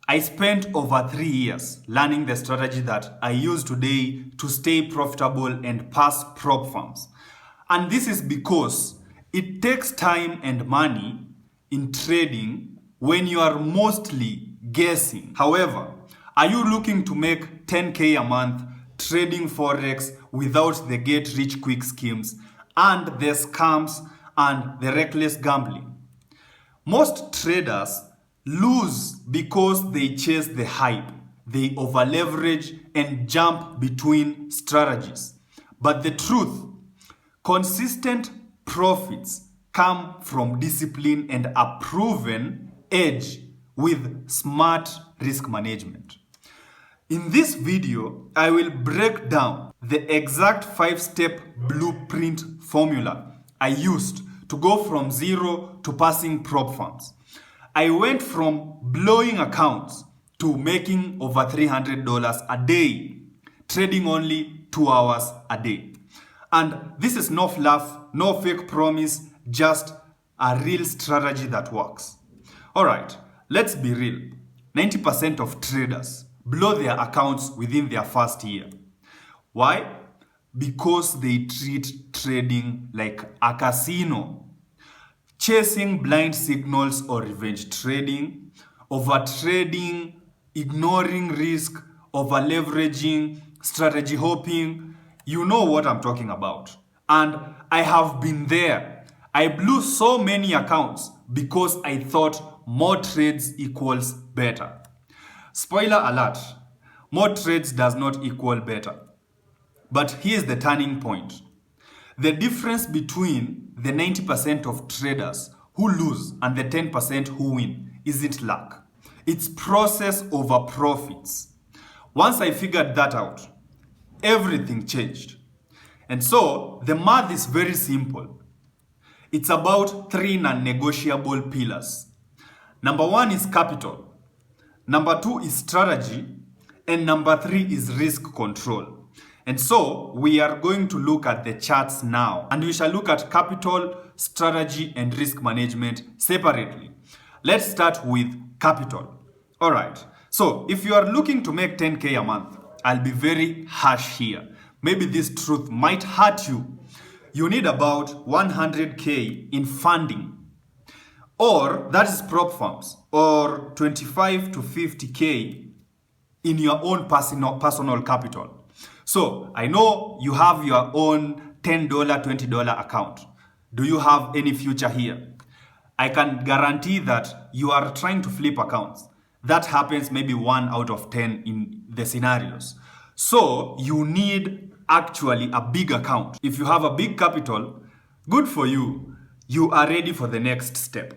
I spent over 3 years learning the strategy that I use today to stay profitable and pass prop firms. And this is because it takes time and money in trading when you are mostly guessing. However, are you looking to make 10K a month trading Forex without the get rich quick schemes and the scams and the reckless gambling? Most traders lose because they chase the hype, they over leverage and jump between strategies. But the truth, consistent profits come from discipline and a proven edge with smart risk management. In this video, I will break down the exact 5-step blueprint formula I used to go from zero to passing prop firms. I went from blowing accounts to making over $300 a day, trading only 2 hours a day. And this is no fluff, no fake promise, just a real strategy that works. All right, let's be real. 90% of traders blow their accounts within their first year. Why? Because they treat trading like a casino. Chasing blind signals or revenge trading, over trading, ignoring risk, over leveraging, strategy hopping. You know what I'm talking about. And I have been there. I blew so many accounts because I thought more trades equals better. Spoiler alert, more trades does not equal better. But here's the turning point. The difference between the 90% of traders who lose and the 10% who win isn't luck. It's process over profits. Once I figured that out, everything changed. And so the math is very simple. It's about 3 non-negotiable pillars. Number 1 is capital. Number 2 is strategy. And number 3 is risk control. And so we are going to look at the charts now, and we shall look at capital, strategy, and risk management separately. Let's start with capital. All right. So if you are looking to make 10K a month, I'll be very harsh here. Maybe this truth might hurt you. You need about 100K in funding, or that is prop firms, or 25 to 50K in your own personal capital. So I know you have your own $10, $20 account. Do you have any future here? I can guarantee that you are trying to flip accounts. That happens maybe 1 out of 10 in the scenarios. So you need actually a big account. If you have a big capital, good for you. You are ready for the next step.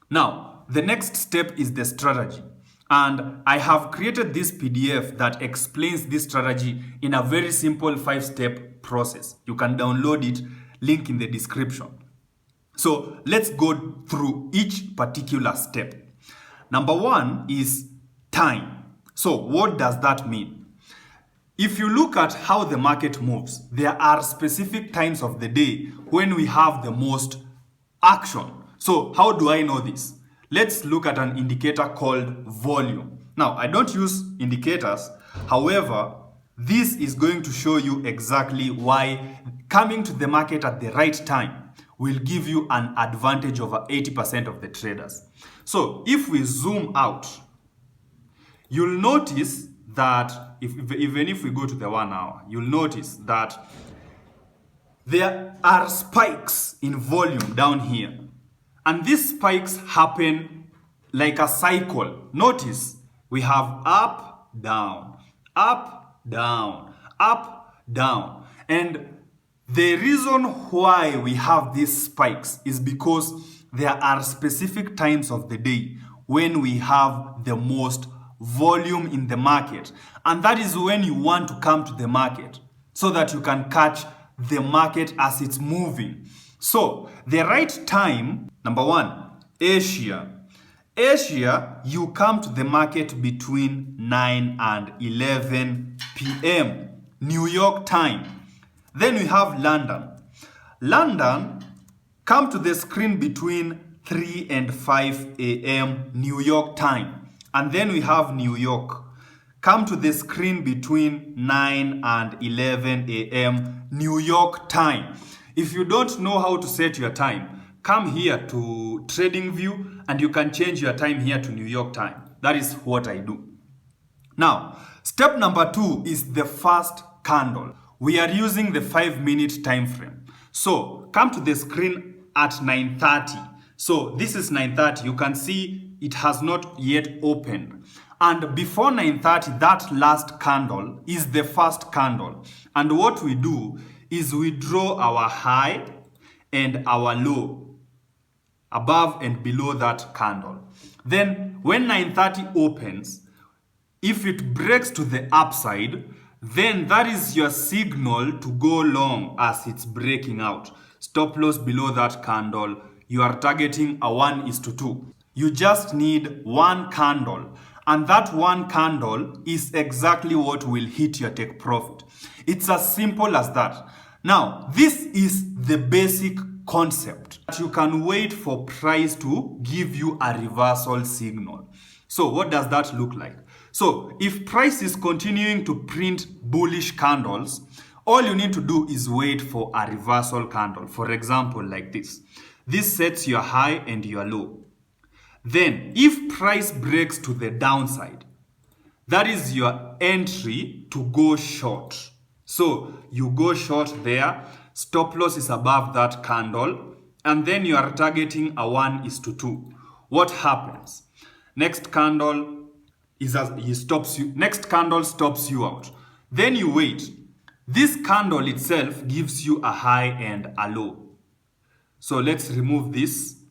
Now, the next step is the strategy. And I have created this PDF that explains this strategy in a very simple 5-step process. You can download it, link in the description. So let's go through each particular step. Number 1 is time. So what does that mean? If you look at how the market moves, there are specific times of the day when we have the most action. So how do I know this? Let's look at an indicator called volume. Now, I don't use indicators. However, this is going to show you exactly why coming to the market at the right time will give you an advantage over 80% of the traders. So if we zoom out, you'll notice that even if we go to the 1 hour, you'll notice that there are spikes in volume down here. And these spikes happen like a cycle. Notice we have up, down, up, down, up, down. And the reason why we have these spikes is because there are specific times of the day when we have the most volume in the market. And that is when you want to come to the market so that you can catch the market as it's moving. So the right time, number 1, Asia. Asia, you come to the market between 9 and 11 p.m. New York time. Then we have London. London, come to the screen between 3 and 5 a.m. New York time. And then we have New York. Come to the screen between 9 and 11 a.m. New York time. If you don't know how to set your time, come here to TradingView and you can change your time here to New York time. That is what I do. Now, step number 2 is the first candle. We are using the 5-minute time frame. So come to the screen at 9:30. So this is 9:30. You can see it has not yet opened. And before 9:30, that last candle is the first candle. And what we do is we draw our high and our low above and below that candle. Then when 9:30 opens, if it breaks to the upside, then that is your signal to go long as it's breaking out. Stop loss below that candle. You are targeting a 1:2. You just need one candle. And that one candle is exactly what will hit your take profit. It's as simple as that. Now, this is the basic concept. You can wait for price to give you a reversal signal. So what does that look like? So if price is continuing to print bullish candles, all you need to do is wait for a reversal candle. For example, like this. This sets your high and your low. Then, if price breaks to the downside, that is your entry to go short. So, you go short there, stop loss is above that candle, and then you are targeting a 1:2. What happens? Next candle stops you out. Then you wait. This candle itself gives you a high and a low. So, let's remove this.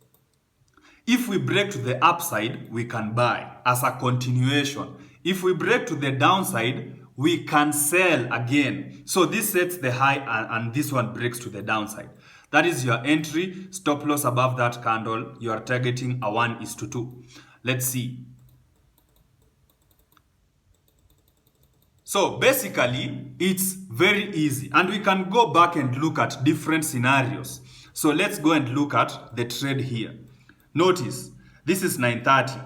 If we break to the upside, we can buy as a continuation. If we break to the downside, we can sell again. So this sets the high and this one breaks to the downside. That is your entry, stop loss above that candle. You are targeting a 1:2. Let's see. So basically, it's very easy. And we can go back and look at different scenarios. So let's go and look at the trade here. Notice, this is 9:30,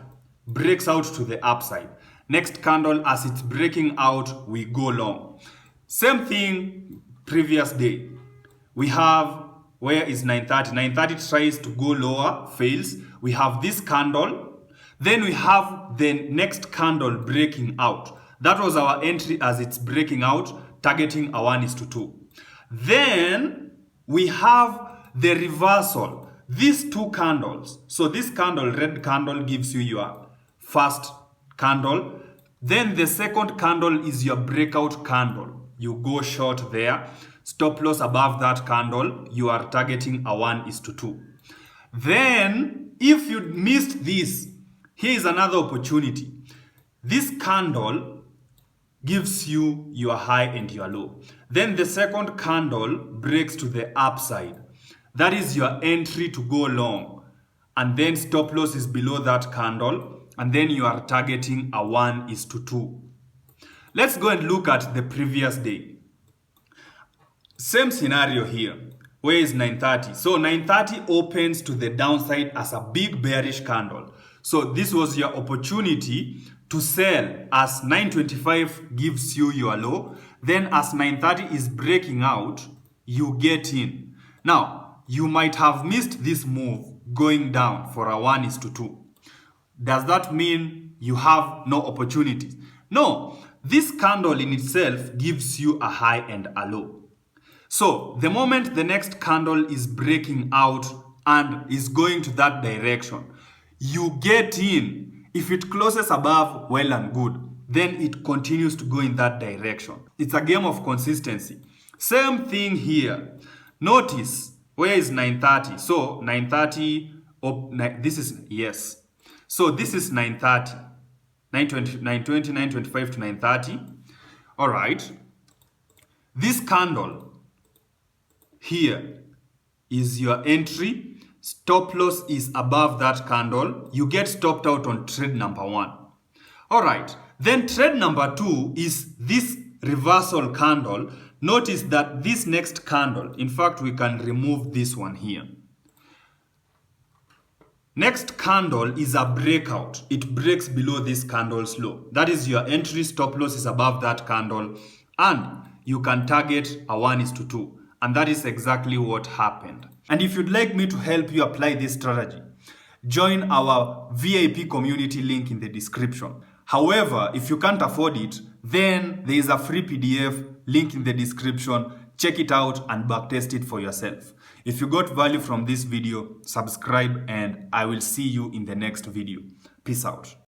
breaks out to the upside. Next candle, as it's breaking out, we go long. Same thing previous day. We have, where is 9:30? 9:30 tries to go lower, fails. We have this candle. Then we have the next candle breaking out. That was our entry as it's breaking out, targeting a 1:2. Then we have the reversal. These two candles, so this candle, red candle, gives you your first candle. Then the second candle is your breakout candle. You go short there. Stop loss above that candle. You are targeting a 1:2. Then, if you missed this, here is another opportunity. This candle gives you your high and your low. Then the second candle breaks to the upside. That is your entry to go long. And then stop loss is below that candle. And then you are targeting a 1:2. Let's go and look at the previous day. Same scenario here. Where is 9:30? So 9:30 opens to the downside as a big bearish candle. So this was your opportunity to sell as 9:25 gives you your low. Then as 9:30 is breaking out, you get in. Now, you might have missed this move going down for a 1:2. Does that mean you have no opportunities? No, this candle in itself gives you a high and a low. So the moment the next candle is breaking out and is going to that direction, you get in. If it closes above, well and good. Then it continues to go in that direction. It's a game of consistency. Same thing here. Notice, where is 9:30? So 9:30, this is, yes. So this is 9:30, 9:20, 9:20, 9:25 to 9:30. All right. This candle here is your entry. Stop loss is above that candle. You get stopped out on trade number 1. All right. Then trade number 2 is this reversal candle. Notice that this next candle, in fact, we can remove this one here. Next candle is a breakout. It breaks below this candle's low. That is, your entry stop loss is above that candle, and you can target a 1:2. And that is exactly what happened. And if you'd like me to help you apply this strategy, join our VIP community link in the description. However, if you can't afford it, then there is a free PDF link in the description. Check it out and backtest it for yourself. If you got value from this video, subscribe, and I will see you in the next video. Peace out.